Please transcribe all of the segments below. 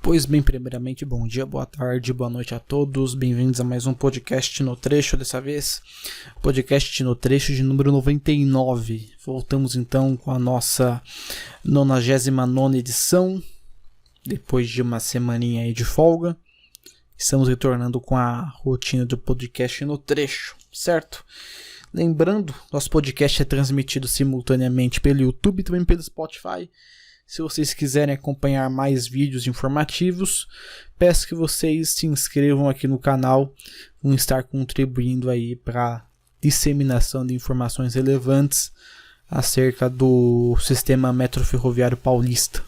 Pois bem, primeiramente, bom dia, boa tarde, boa noite a todos. Bem-vindos a mais um podcast no trecho, dessa vez podcast no trecho de número 99. Voltamos então com a nossa 99ª edição, depois de uma semaninha aí de folga. Estamos retornando com a rotina do podcast no trecho, certo? Lembrando, nosso podcast é transmitido simultaneamente pelo YouTube e também pelo Spotify. Se vocês quiserem acompanhar mais vídeos informativos, peço que vocês se inscrevam aqui no canal, vão estar contribuindo aí para disseminação de informações relevantes acerca do sistema metroferroviário paulista.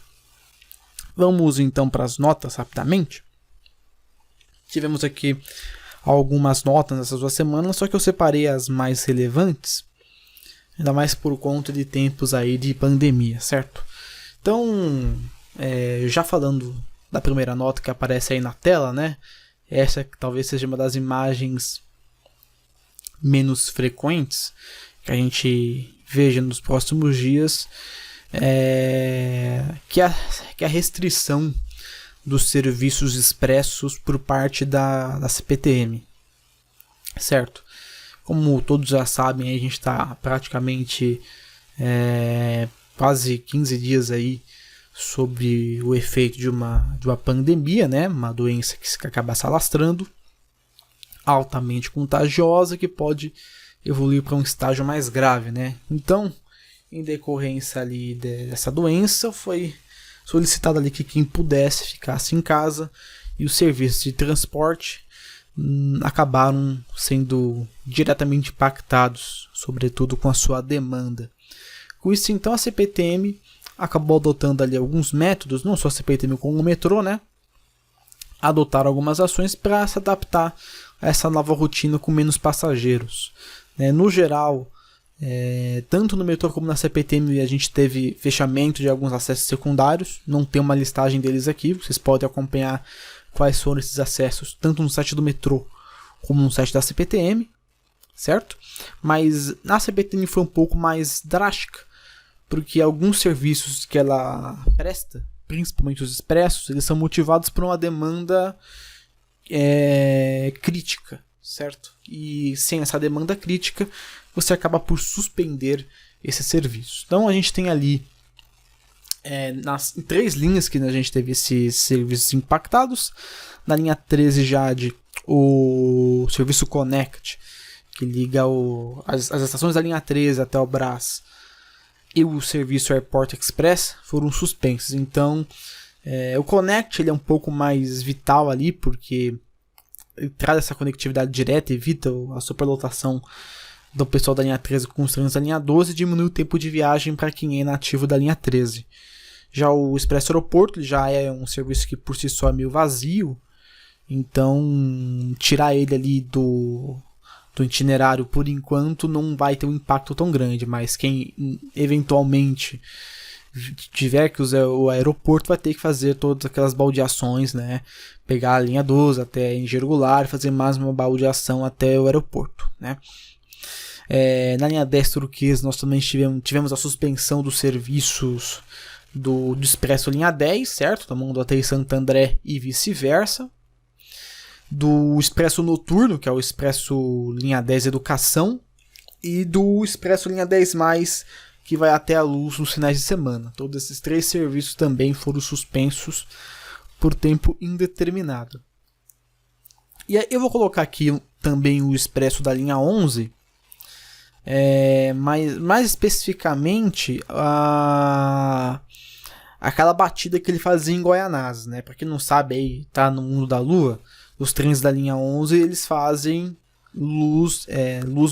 Vamos então para as notas rapidamente. Tivemos aqui algumas notas nessas 2 semanas, só que eu separei as mais relevantes, ainda mais por conta de tempos aí de pandemia, certo? Então, já falando da primeira nota que aparece aí na tela, né? Essa que talvez seja uma das imagens menos frequentes que a gente veja nos próximos dias, que a restrição dos serviços expressos por parte da CPTM, certo? Como todos já sabem, a gente está praticamente quase 15 dias aí sobre o efeito de uma pandemia, né? Uma doença que acaba se alastrando, altamente contagiosa, que pode evoluir para um estágio mais grave, né? Então, em decorrência ali dessa doença, foi solicitado ali que quem pudesse ficasse em casa, e os serviços de transporte acabaram sendo diretamente impactados, sobretudo com a sua demanda. Com isso, então, a CPTM acabou adotando ali alguns métodos, não só a CPTM como o metrô, né? Adotaram algumas ações para se adaptar a essa nova rotina com menos passageiros. No geral, tanto no metrô como na CPTM, a gente teve fechamento de alguns acessos secundários. Não tem uma listagem deles aqui, vocês podem acompanhar quais foram esses acessos, tanto no site do metrô como no site da CPTM, certo? Mas na CPTM foi um pouco mais drástica, porque alguns serviços que ela presta, principalmente os expressos, eles são motivados por uma demanda crítica, certo? E sem essa demanda crítica, você acaba por suspender esse serviço. Então a gente tem ali em 3 linhas que a gente teve esses serviços impactados. Na linha 13 JAD, o serviço Connect, que liga as estações da linha 13 até o Brás, e o serviço Airport Express foram suspensos. Então, o Connect ele é um pouco mais vital ali, porque ele traz essa conectividade direta, evita a superlotação do pessoal da linha 13 com os trens da linha 12 e diminui o tempo de viagem para quem é nativo da linha 13. Já o Expresso Aeroporto ele já é um serviço que por si só é meio vazio, então tirar ele ali do itinerário por enquanto não vai ter um impacto tão grande, mas quem eventualmente tiver que usar o aeroporto vai ter que fazer todas aquelas baldeações, né? Pegar a linha 12 até Engenheiro Goulart e fazer mais uma baldeação até o aeroporto, né? Na linha 10 Turquesa nós também tivemos a suspensão dos serviços do Expresso linha 10, certo? Tomando até Santo André e vice-versa. Do Expresso Noturno, que é o Expresso linha 10 Educação, e do Expresso linha 10+, que vai até a Luz nos finais de semana. Todos esses 3 serviços também foram suspensos por tempo indeterminado. E aí eu vou colocar aqui também o Expresso da linha 11, mais especificamente aquela batida que ele fazia em Goianás, né? Para quem não sabe, aí tá no mundo da lua, os trens da linha 11 eles fazem Luz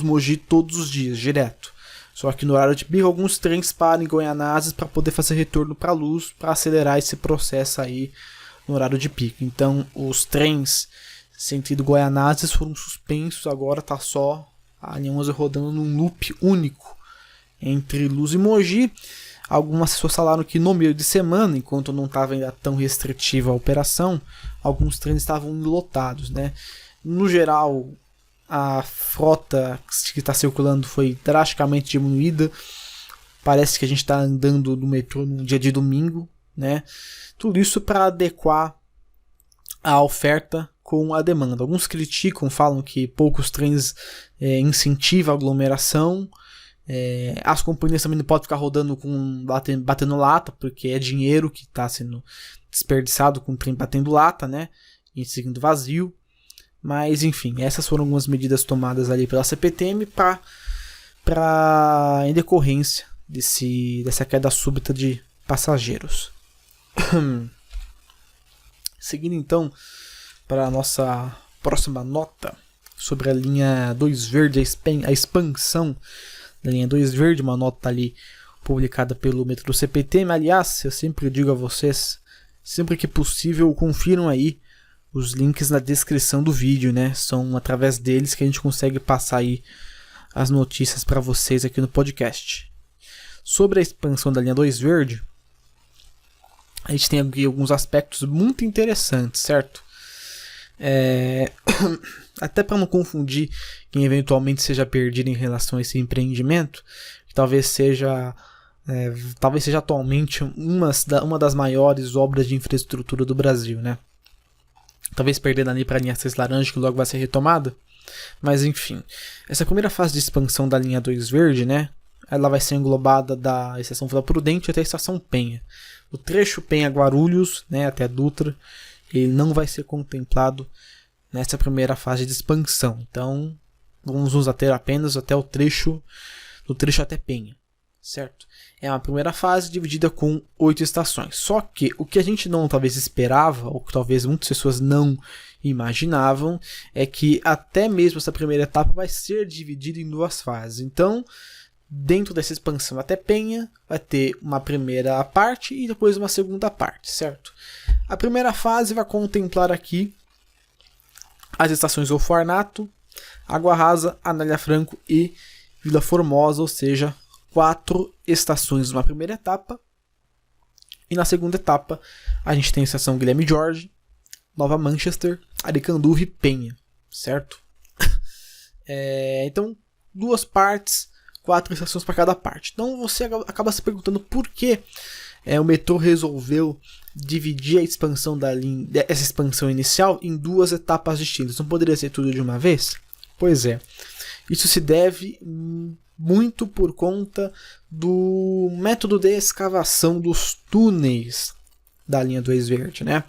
Mogi todos os dias, direto. Só que no horário de pico, alguns trens param em Goianás para poder fazer retorno para Luz, para acelerar esse processo aí no horário de pico. Então, os trens sentido Goianás foram suspensos, agora tá só a linha 11 rodando num loop único entre Luz e Mogi. Algumas pessoas falaram que no meio de semana, enquanto não estava ainda tão restritiva a operação, alguns trens estavam lotados, né? No geral, a frota que está circulando foi drasticamente diminuída. Parece que a gente está andando no metrô num dia de domingo, né? Tudo isso para adequar a oferta com a demanda. Alguns criticam, falam que poucos trens incentivam a aglomeração. As companhias também não podem ficar rodando batendo lata, porque é dinheiro que está sendo desperdiçado com o trem batendo lata, né? E seguindo vazio. Mas enfim, essas foram algumas medidas tomadas ali pela CPTM em decorrência dessa queda súbita de passageiros. Seguindo então para a nossa próxima nota sobre a linha 2 Verde, a expansão da linha 2 Verde, uma nota ali publicada pelo metrô CPTM. Aliás, eu sempre digo a vocês, sempre que possível, confiram aí os links na descrição do vídeo, né? São através deles que a gente consegue passar aí as notícias para vocês aqui no podcast. Sobre a expansão da linha 2 Verde, a gente tem aqui alguns aspectos muito interessantes, certo? Até para não confundir quem eventualmente seja perdido em relação a esse empreendimento, que talvez seja atualmente uma das maiores obras de infraestrutura do Brasil, né? Talvez perdendo ali para a linha 6 laranja, que logo vai ser retomada. Mas enfim, essa primeira fase de expansão da linha 2 Verde, né? Ela vai ser englobada da estação Vila Prudente até a estação Penha. O trecho Penha-Guarulhos, né, até a Dutra, ele não vai ser contemplado nessa primeira fase de expansão. Então, vamos nos ater apenas até o trecho até Penha, certo? É uma primeira fase dividida com 8 estações. Só que o que a gente não talvez esperava, ou que talvez muitas pessoas não imaginavam, é que até mesmo essa primeira etapa vai ser dividida em 2 fases. Então, dentro dessa expansão até Penha, vai ter uma primeira parte e depois uma segunda parte, certo? A primeira fase vai contemplar aqui as estações Orfanato, Água Rasa, Anália Franco e Vila Formosa, ou seja, 4 estações numa primeira etapa. E na segunda etapa, a gente tem a estação Guilherme Jorge, Nova Manchester, Aricanduva e Penha, certo? Então, 2 partes, 4 estações para cada parte. Então você acaba se perguntando por que o metrô resolveu dividir a expansão essa expansão inicial em 2 etapas distintas. Não poderia ser tudo de uma vez? Pois é. Isso se deve muito por conta do método de escavação dos túneis da linha 2 Verde, né?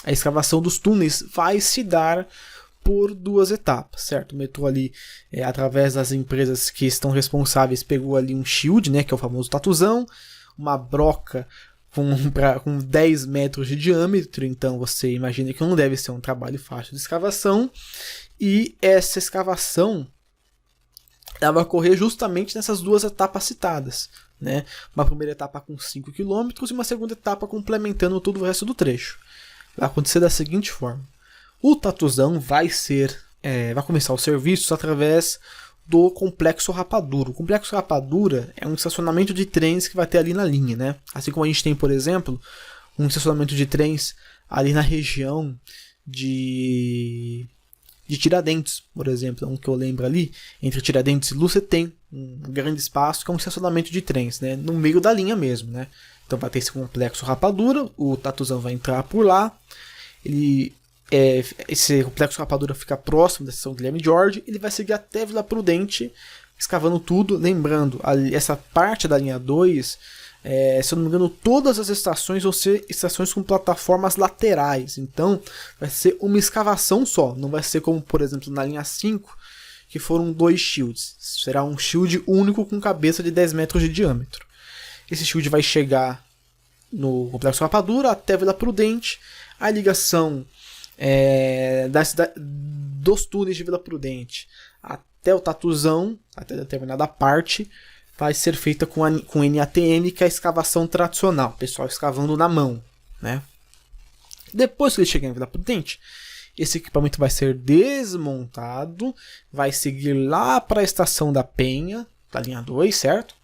A escavação dos túneis vai se dar por 2 etapas, certo? O metrô ali, através das empresas que estão responsáveis, pegou ali um shield, né, que é o famoso tatuzão, uma broca com 10 metros de diâmetro, então você imagina que não deve ser um trabalho fácil de escavação, e essa escavação ela vai ocorrer justamente nessas 2 etapas citadas, né? Uma primeira etapa com 5 km e uma segunda etapa complementando todo o resto do trecho. Vai acontecer da seguinte forma: o tatuzão vai começar os serviços através do Complexo Rapadura. O Complexo Rapadura é um estacionamento de trens que vai ter ali na linha, né? Assim como a gente tem, por exemplo, um estacionamento de trens ali na região de Tiradentes, por exemplo, um que eu lembro ali, entre Tiradentes e Luz, você tem um grande espaço que é um estacionamento de trens, né? No meio da linha mesmo, né? Então vai ter esse Complexo Rapadura, o tatuzão vai entrar por lá, esse Complexo Rapadura fica próximo da estação Guilherme Jorge, ele vai seguir até Vila Prudente, escavando tudo. Lembrando, essa parte da linha 2, se eu não me engano, todas as estações vão ser estações com plataformas laterais, então vai ser uma escavação só, não vai ser como, por exemplo, na linha 5, que foram 2 shields. Será um shield único com cabeça de 10 metros de diâmetro. Esse shield vai chegar no Complexo Rapadura até Vila Prudente. A ligação dos túneis de Vila Prudente até o tatuzão, até determinada parte, vai ser feita com NATM, que é a escavação tradicional, o pessoal escavando na mão, né? Depois que ele chegar em Vila Prudente, esse equipamento vai ser desmontado, vai seguir lá para a estação da Penha, da linha 2, certo?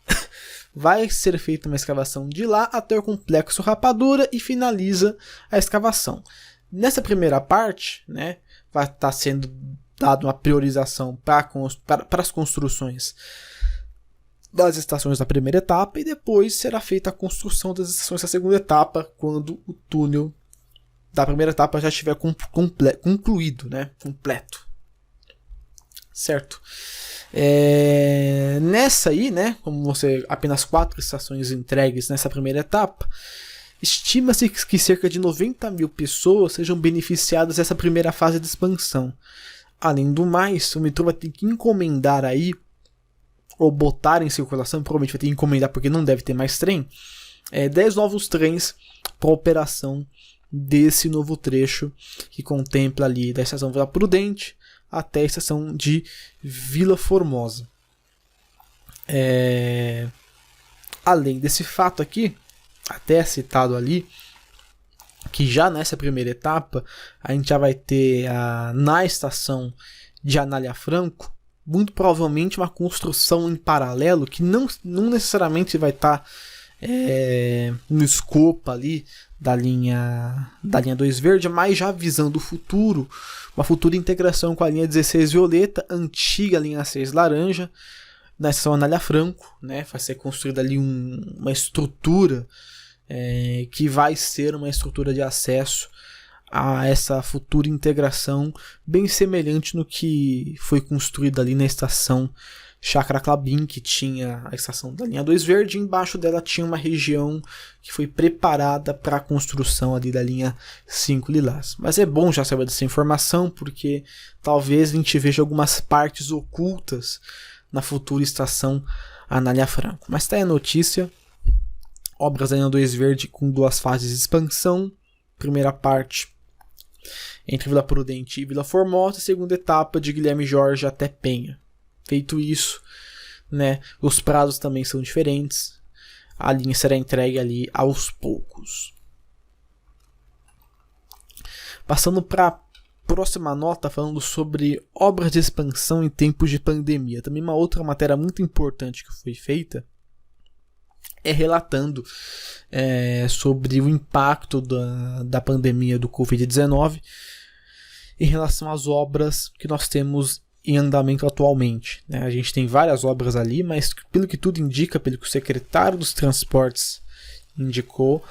Vai ser feita uma escavação de lá até o Complexo Rapadura e finaliza a escavação. Nessa primeira parte, né, vai estar sendo dada uma priorização para as construções das estações da primeira etapa, e depois será feita a construção das estações da segunda etapa, quando o túnel da primeira etapa já estiver concluído, né? Completo. Certo? Nessa aí, né? Como você apenas 4 estações entregues nessa primeira etapa, estima-se que cerca de 90 mil pessoas sejam beneficiadas dessa primeira fase de expansão. Além do mais, o metrô vai ter que encomendar aí, ou botar em circulação, provavelmente vai ter que encomendar porque não deve ter mais trem, 10 novos trens para operação desse novo trecho que contempla ali da estação Vila Prudente até a estação de Vila Formosa. Além desse fato aqui, até citado ali, que já nessa primeira etapa a gente já vai ter na estação de Anália Franco, muito provavelmente uma construção em paralelo que não necessariamente vai estar no escopo ali da linha 2 verde, mas já visando o futuro, uma futura integração com a linha 16 violeta, antiga linha 6 laranja, na estação Anália Franco, né? Vai ser construída ali uma estrutura que vai ser uma estrutura de acesso a essa futura integração, bem semelhante no que foi construído ali na estação Chácara Clabin, que tinha a estação da linha 2 verde, e embaixo dela tinha uma região que foi preparada para a construção ali da linha 5 lilás. Mas é bom já saber dessa informação, porque talvez a gente veja algumas partes ocultas na futura estação Anália Franco. Mas tá aí a notícia: obras da linha 2 verde com 2 fases de expansão. Primeira parte entre Vila Prudente e Vila Formosa, segunda etapa de Guilherme Jorge até Penha. Feito isso, né, os prazos também são diferentes. A linha será entregue ali aos poucos. Passando para a próxima nota, falando sobre obras de expansão em tempos de pandemia. Também uma outra matéria muito importante que foi feita relatando sobre o impacto da pandemia do Covid-19 em relação às obras que nós temos em andamento atualmente, né? A gente tem várias obras ali, mas pelo que tudo indica, pelo que o secretário dos Transportes indicou,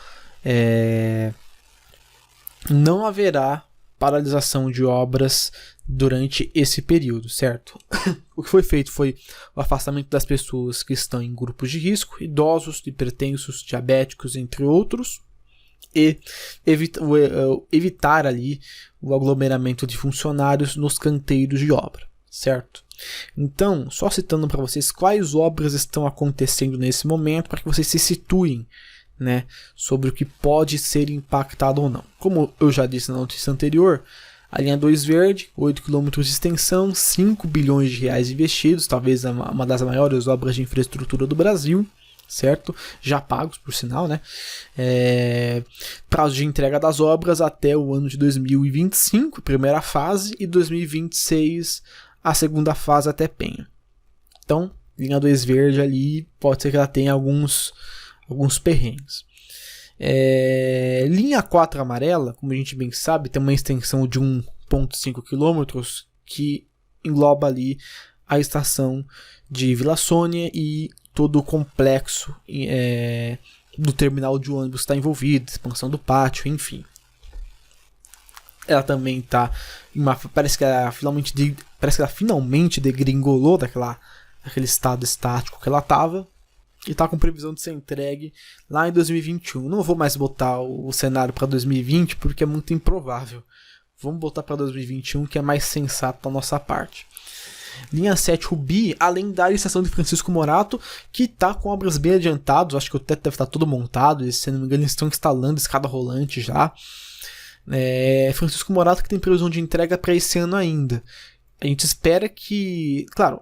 não haverá paralisação de obras durante esse período, certo? O que foi feito foi o afastamento das pessoas que estão em grupos de risco, idosos, hipertensos, diabéticos, entre outros, e evitar ali o aglomeramento de funcionários nos canteiros de obra, certo? Então, só citando para vocês quais obras estão acontecendo nesse momento, para que vocês se situem, né, sobre o que pode ser impactado ou não. Como eu já disse na notícia anterior, a linha 2 verde, 8 km de extensão, 5 bilhões de reais investidos, talvez uma das maiores obras de infraestrutura do Brasil, certo? Já pagos, por sinal, né? Prazo de entrega das obras até o ano de 2025, primeira fase, e 2026, a segunda fase até Penha. Então, linha 2 verde ali, pode ser que ela tenha alguns perrengues. Linha 4 amarela, como a gente bem sabe, tem uma extensão de 1,5 km que engloba ali a estação de Vila Sônia e todo o complexo do terminal de ônibus está envolvido, expansão do pátio, enfim. Ela também está parece que ela finalmente degringolou daquele estado estático que ela estava. E está com previsão de ser entregue lá em 2021. Não vou mais botar o cenário para 2020 porque é muito improvável. Vamos botar para 2021, que é mais sensato da nossa parte. Linha 7 Rubi, além da estação de Francisco Morato, que está com obras bem adiantadas. Acho que o teto deve estar todo montado. E, se não me engano, eles estão instalando escada rolante já. Francisco Morato, que tem previsão de entrega para esse ano ainda. A gente espera que... Claro,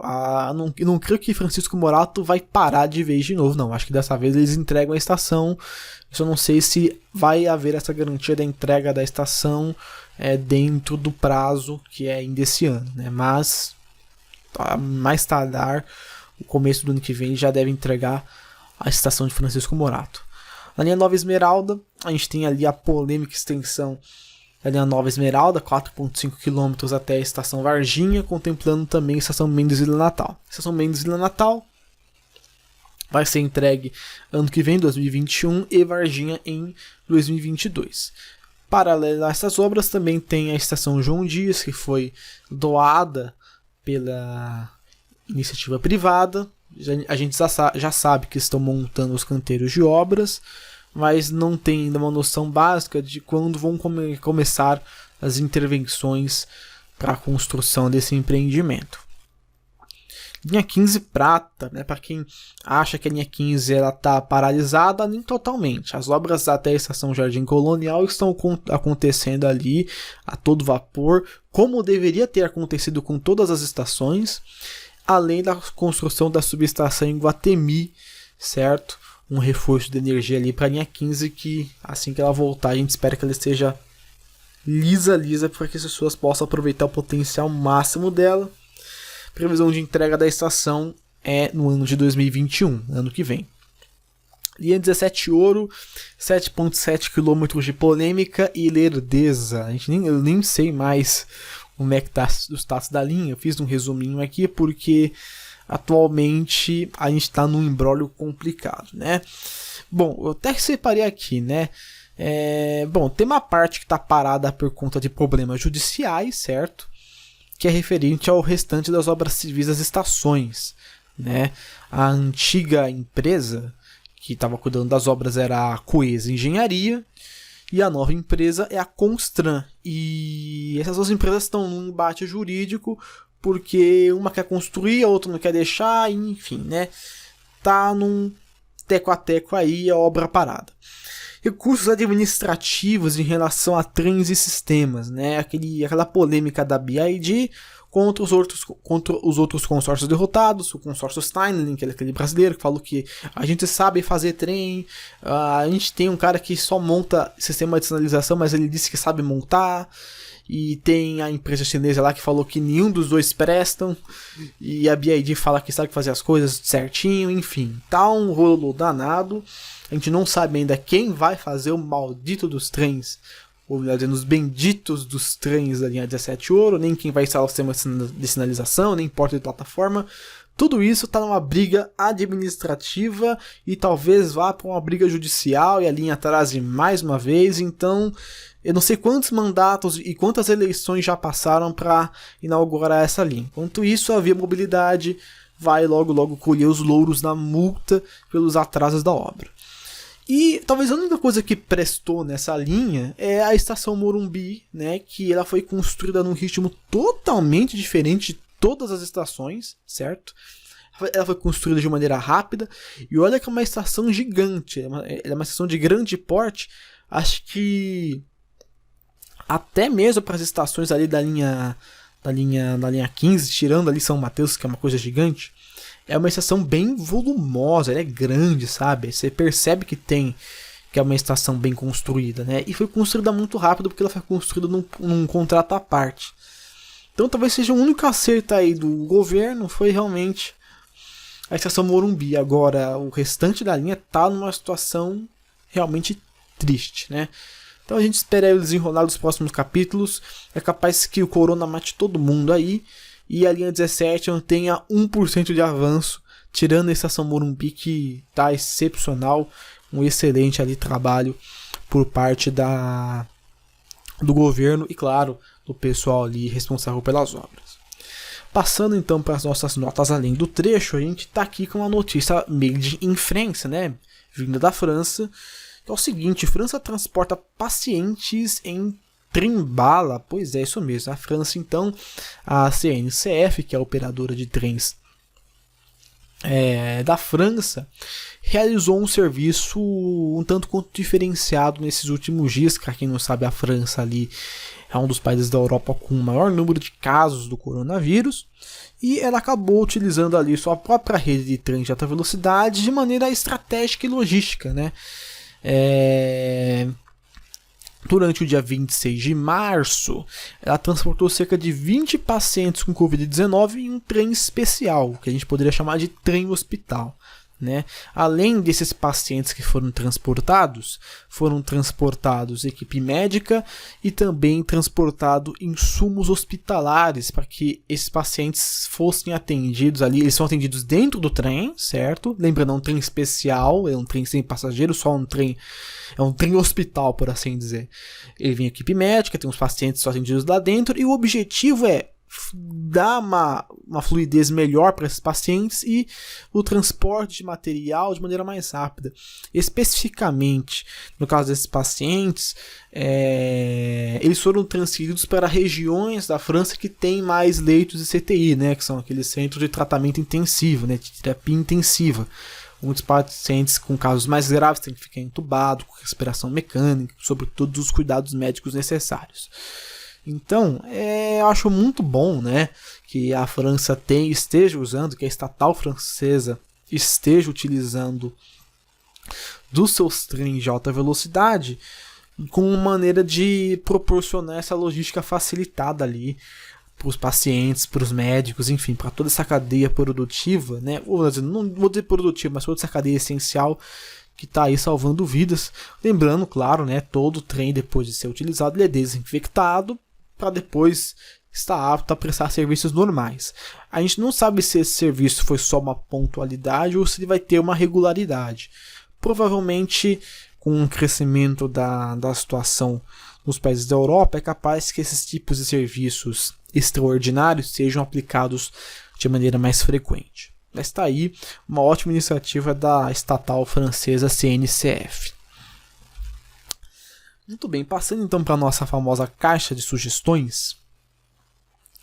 não creio que Francisco Morato vai parar de vez de novo, não. Acho que dessa vez eles entregam a estação. Eu só não sei se vai haver essa garantia da entrega da estação dentro do prazo que é ainda esse ano, né? Mas, mais tardar, o começo do ano que vem já deve entregar a estação de Francisco Morato. Na linha Nova Esmeralda, a gente tem ali a polêmica extensão da linha Nova Esmeralda, 4,5 km até a estação Varginha, contemplando também a estação Mendes Vila Natal. A estação Mendes Vila Natal vai ser entregue ano que vem, 2021, e Varginha em 2022. Paralelo a essas obras também tem a estação João Dias, que foi doada pela iniciativa privada. A gente já sabe que estão montando os canteiros de obras, mas não tem ainda uma noção básica de quando vão começar as intervenções para a construção desse empreendimento. Linha 15 Prata, né, para quem acha que a linha 15 está paralisada, nem totalmente. As obras até a estação Jardim Colonial estão acontecendo ali a todo vapor, como deveria ter acontecido com todas as estações, além da construção da subestação em Guatemi, certo? Um reforço de energia ali para a linha 15, que assim que ela voltar, a gente espera que ela esteja lisa, para que as pessoas possam aproveitar o potencial máximo dela. Previsão de entrega da estação é no ano de 2021, ano que vem. Linha 17 Ouro, 7,7 km de polêmica e lerdeza. Eu nem sei mais como é que tá o status da linha. Eu fiz um resuminho aqui porque atualmente a gente está num imbróglio complicado, né? Bom, eu até separei aqui, né? Tem uma parte que está parada por conta de problemas judiciais, certo? Que é referente ao restante das obras civis das estações, né? A antiga empresa que estava cuidando das obras era a Coesa Engenharia e a nova empresa é a Constran. E essas duas empresas estão num embate jurídico porque uma quer construir, a outra não quer deixar, enfim, né? Tá num teco a teco aí a obra parada. Recursos administrativos em relação a trens e sistemas, né? Aquela polêmica da BID contra os outros consórcios derrotados, o consórcio Steinling, que é aquele brasileiro que falou que a gente sabe fazer trem, a gente tem um cara que só monta sistema de sinalização, mas ele disse que sabe montar, e tem a empresa chinesa lá que falou que nenhum dos dois prestam, e a BID fala que sabe fazer as coisas certinho, enfim, tá um rolo danado. A gente não sabe ainda quem vai fazer o maldito dos trens, ou melhor dizendo, os benditos dos trens da linha 17 Ouro, nem quem vai instalar o sistema de sinalização, nem porta de plataforma. Tudo isso está numa briga administrativa e talvez vá para uma briga judicial e a linha atrase mais uma vez. Então, eu não sei quantos mandatos e quantas eleições já passaram para inaugurar essa linha. Enquanto isso, a Via Mobilidade vai logo colher os louros da multa pelos atrasos da obra. E talvez a única coisa que prestou nessa linha é a estação Morumbi, né, que ela foi construída num ritmo totalmente diferente de todas as estações, certo? Ela foi construída de maneira rápida, e olha que é uma estação gigante, é uma estação de grande porte. Acho que até mesmo para as estações ali da linha 15, tirando ali São Mateus, que é uma coisa gigante, é uma estação bem volumosa, ela é grande, sabe? Você percebe que é uma estação bem construída, né? E foi construída muito rápido porque ela foi construída num contrato à parte. Então talvez seja o único acerto aí do governo foi realmente a estação Morumbi. Agora o restante da linha tá numa situação realmente triste, né? Então a gente espera o desenrolar dos próximos capítulos. É capaz que o corona mate todo mundo aí. E a linha 17 não tenha 1% de avanço, tirando a estação Morumbi, que está excepcional. Um excelente ali trabalho por parte do governo e, claro, do pessoal ali responsável pelas obras. Passando então para as nossas notas além do trecho, a gente está aqui com uma notícia made in France, né? Vinda da França. É o seguinte: França transporta pacientes em trem-bala. Pois é, isso mesmo. A França, então, a CNCF, que é a operadora de trens da França, realizou um serviço um tanto quanto diferenciado nesses últimos dias. Para quem não sabe, a França ali é um dos países da Europa com o maior número de casos do coronavírus, e ela acabou utilizando ali sua própria rede de trens de alta velocidade de maneira estratégica e logística, né? Durante o dia 26 de março, ela transportou cerca de 20 pacientes com Covid-19 em um trem especial, que a gente poderia chamar de trem hospital. né? Além desses pacientes que foram transportados equipe médica e também transportado insumos hospitalares para que esses pacientes fossem atendidos ali. Eles são atendidos dentro do trem, certo? Lembrando, é um trem especial, é um trem sem passageiros, só um trem, é um trem hospital, por assim dizer. Ele vem equipe médica, tem os pacientes só atendidos lá dentro e o objetivo é dar uma fluidez melhor para esses pacientes e o transporte de material de maneira mais rápida. Especificamente, no caso desses pacientes, eles foram transferidos para regiões da França que tem mais leitos de CTI, né, que são aqueles centros de tratamento intensivo, né, de terapia intensiva. Muitos pacientes com casos mais graves têm que ficar entubados, com respiração mecânica, sobre todos os cuidados médicos necessários. Então, eu acho muito bom, né, que a França esteja usando, que a estatal francesa esteja utilizando dos seus trens de alta velocidade como maneira de proporcionar essa logística facilitada ali para os pacientes, para os médicos, enfim, para toda essa cadeia produtiva, né, não vou dizer produtiva, mas toda essa cadeia essencial que está aí salvando vidas. Lembrando, claro, né, todo trem depois de ser utilizado ele é desinfectado para depois estar apto a prestar serviços normais. A gente não sabe se esse serviço foi só uma pontualidade ou se ele vai ter uma regularidade. Provavelmente, com o crescimento da situação nos países da Europa, é capaz que esses tipos de serviços extraordinários sejam aplicados de maneira mais frequente. Mas está aí uma ótima iniciativa da estatal francesa CNCF. Muito bem, passando então para a nossa famosa caixa de sugestões,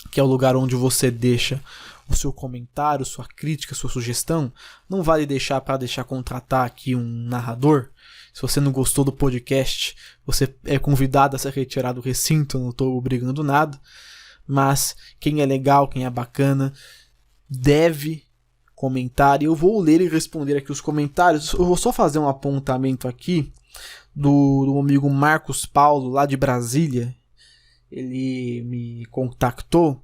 que é o lugar onde você deixa o seu comentário, sua crítica, sua sugestão. Não vale deixar para contratar aqui um narrador. Se você não gostou do podcast, você é convidado a se retirar do recinto, não estou obrigando nada. Mas quem é legal, quem é bacana, deve comentar. E eu vou ler e responder aqui os comentários. Eu vou só fazer um apontamento aqui do amigo Marcos Paulo, lá de Brasília. Ele me contactou.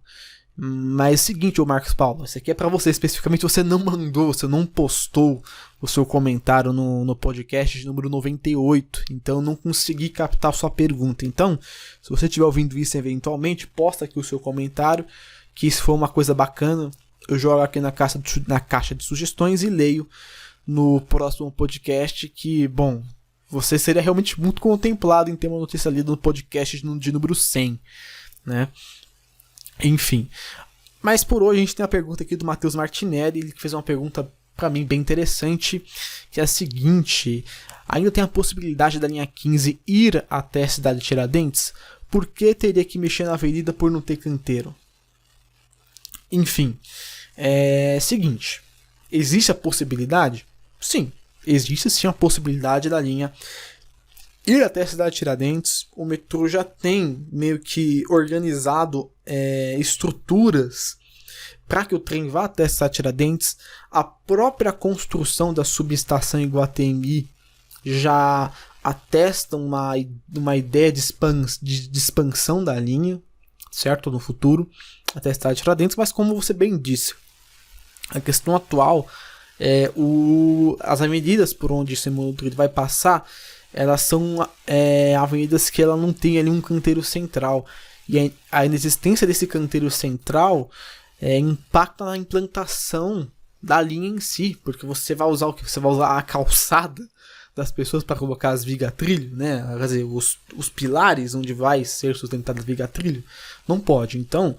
Mas é o seguinte, ô Marcos Paulo, isso aqui é para você especificamente. Você não mandou, você não postou o seu comentário no podcast de número 98. Então eu não consegui captar sua pergunta. Então, se você estiver ouvindo isso eventualmente, posta aqui o seu comentário, que se for uma coisa bacana, eu jogo aqui na caixa de sugestões e leio no próximo podcast. Que, bom, você seria realmente muito contemplado em ter uma notícia lida no podcast de número 100, né? Enfim. Mas por hoje a gente tem a pergunta aqui do Matheus Martinelli. Ele fez uma pergunta para mim bem interessante, que é a seguinte: ainda tem a possibilidade da linha 15 ir até a cidade de Tiradentes? Por que teria que mexer na avenida por não ter canteiro? Enfim, seguinte, existe a possibilidade? Sim, existe sim a possibilidade da linha ir até a cidade de Tiradentes. O metrô já tem meio que organizado estruturas para que o trem vá até a cidade de Tiradentes. A própria construção da subestação Iguatemi já atesta uma ideia de expansão da linha, certo? No futuro, até a cidade de Tiradentes. Mas como você bem disse, a questão atual as avenidas por onde esse monotrilho vai passar, elas são avenidas que ela não tem ali um canteiro central. E a inexistência desse canteiro central impacta na implantação da linha em si, porque você vai usar o que? Você vai usar a calçada das pessoas para colocar as viga-trilho, né? Quer dizer, os pilares onde vai ser sustentada a viga-trilho, não pode. Então,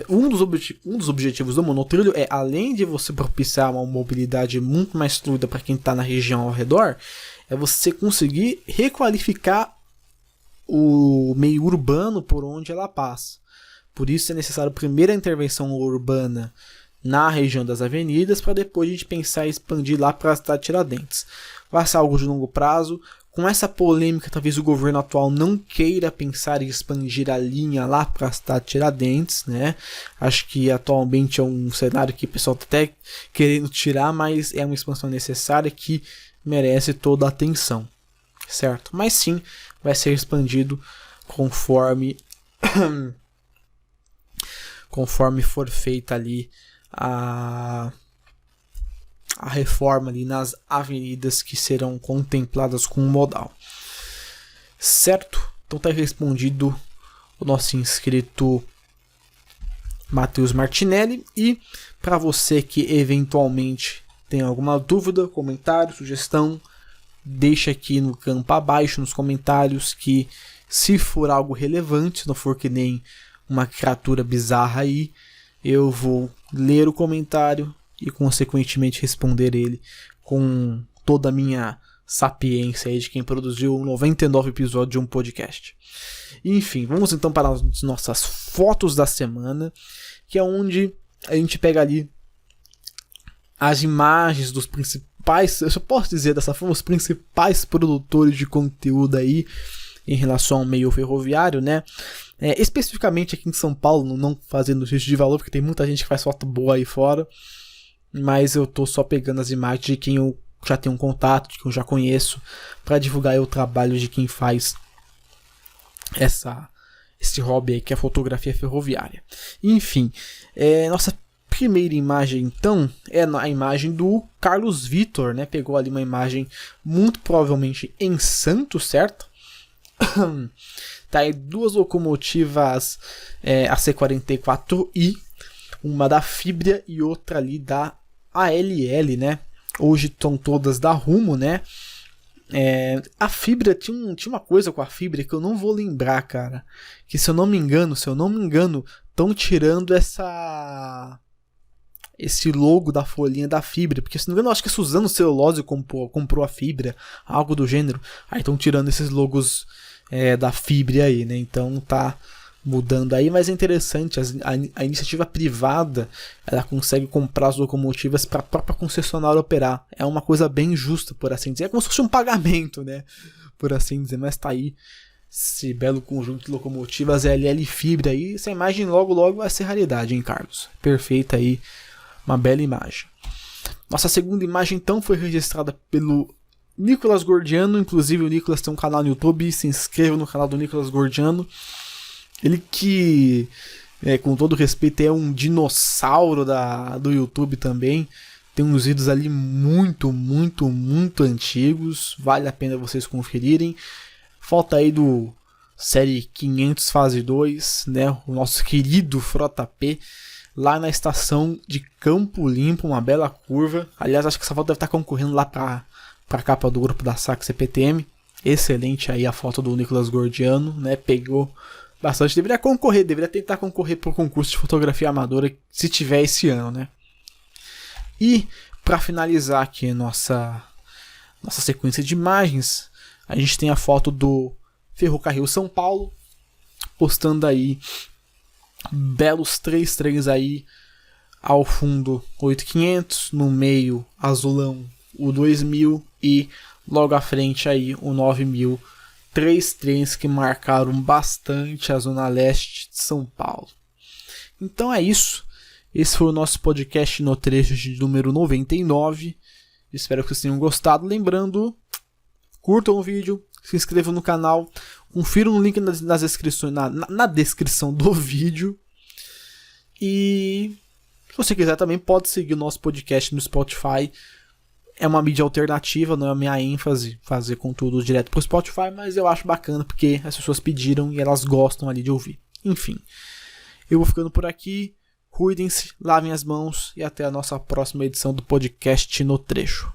um dos objetivos do monotrilho é, além de você propiciar uma mobilidade muito mais fluida para quem está na região ao redor, é você conseguir requalificar o meio urbano por onde ela passa. Por isso é necessário primeiro a intervenção urbana na região das avenidas, para depois a gente pensar em expandir lá para a cidade de Tiradentes. Vai ser algo de longo prazo. Com essa polêmica, talvez o governo atual não queira pensar em expandir a linha lá para a cidade de Tiradentes, né? Acho que atualmente é um cenário que o pessoal está até querendo tirar, mas é uma expansão necessária que merece toda a atenção, certo? Mas sim, vai ser expandido conforme for feita ali a a reforma ali nas avenidas que serão contempladas com o modal. Certo? Então tá respondido o nosso inscrito Matheus Martinelli. E para você que eventualmente tem alguma dúvida, comentário, sugestão, deixa aqui no campo abaixo nos comentários, que se for algo relevante, se não for que nem uma criatura bizarra aí, eu vou ler o comentário e consequentemente responder ele com toda a minha sapiência aí de quem produziu 99 episódios de um podcast. Enfim, vamos então para as nossas fotos da semana, que é onde a gente pega ali as imagens dos principais, eu só posso dizer dessa forma, os principais produtores de conteúdo aí em relação ao meio ferroviário, né? Especificamente aqui em São Paulo, não fazendo juízo de valor, porque tem muita gente que faz foto boa aí fora, mas eu tô só pegando as imagens de quem eu já tenho um contato, de quem eu já conheço, para divulgar aí o trabalho de quem faz esse hobby aí, que é a fotografia ferroviária. Enfim, nossa primeira imagem então é a imagem do Carlos Vitor, né? Pegou ali uma imagem muito provavelmente em Santos, certo? Tá aí duas locomotivas AC44I, uma da Fibria e outra ali da ALL, né? Hoje estão todas da Rumo, né? A Fibria tinha uma coisa com a Fibria que eu não vou lembrar, cara. Que se eu não me engano, estão tirando esse logo da folhinha da Fibria, porque se não me engano, eu acho que a Suzano Celulose comprou a Fibria, algo do gênero. Aí estão tirando esses logos da Fibria aí, né? Então tá mudando aí, mas é interessante, a iniciativa privada, ela consegue comprar as locomotivas para a própria concessionária operar. É uma coisa bem justa, por assim dizer. É como se fosse um pagamento, né? Por assim dizer, mas tá aí esse belo conjunto de locomotivas LL Fibria aí. Essa imagem logo vai ser raridade, hein, Carlos? Perfeita aí, uma bela imagem. Nossa segunda imagem então foi registrada pelo Nicolas Gordiano. Inclusive o Nicolas tem um canal no YouTube, se inscreva no canal do Nicolas Gordiano. Ele que, com todo respeito, é um dinossauro do YouTube também. Tem uns vídeos ali muito antigos. Vale a pena vocês conferirem. Falta aí do Série 500 Fase 2, né? O nosso querido Frota P, lá na estação de Campo Limpo, uma bela curva. Aliás, acho que essa foto deve estar concorrendo lá para a capa do grupo da SAC CPTM. Excelente aí a foto do Nicolas Gordiano, né? Pegou bastante, deveria tentar concorrer para o concurso de fotografia amadora se tiver esse ano, né? E para finalizar aqui nossa sequência de imagens, a gente tem a foto do Ferrocarril São Paulo, postando aí belos 3 trens aí, ao fundo 8500, no meio azulão o 2000 e logo à frente aí o 9000. 3 trens que marcaram bastante a zona leste de São Paulo. Então é isso. Esse foi o nosso podcast no trecho de número 99. Espero que vocês tenham gostado. Lembrando, curtam o vídeo, se inscrevam no canal, confiram o link nas descrições, na descrição do vídeo. E se você quiser também pode seguir o nosso podcast no Spotify. É uma mídia alternativa, não é a minha ênfase fazer conteúdo direto pro Spotify, mas eu acho bacana porque as pessoas pediram e elas gostam ali de ouvir. Enfim, eu vou ficando por aqui. Cuidem-se, lavem as mãos e até a nossa próxima edição do podcast No Trecho.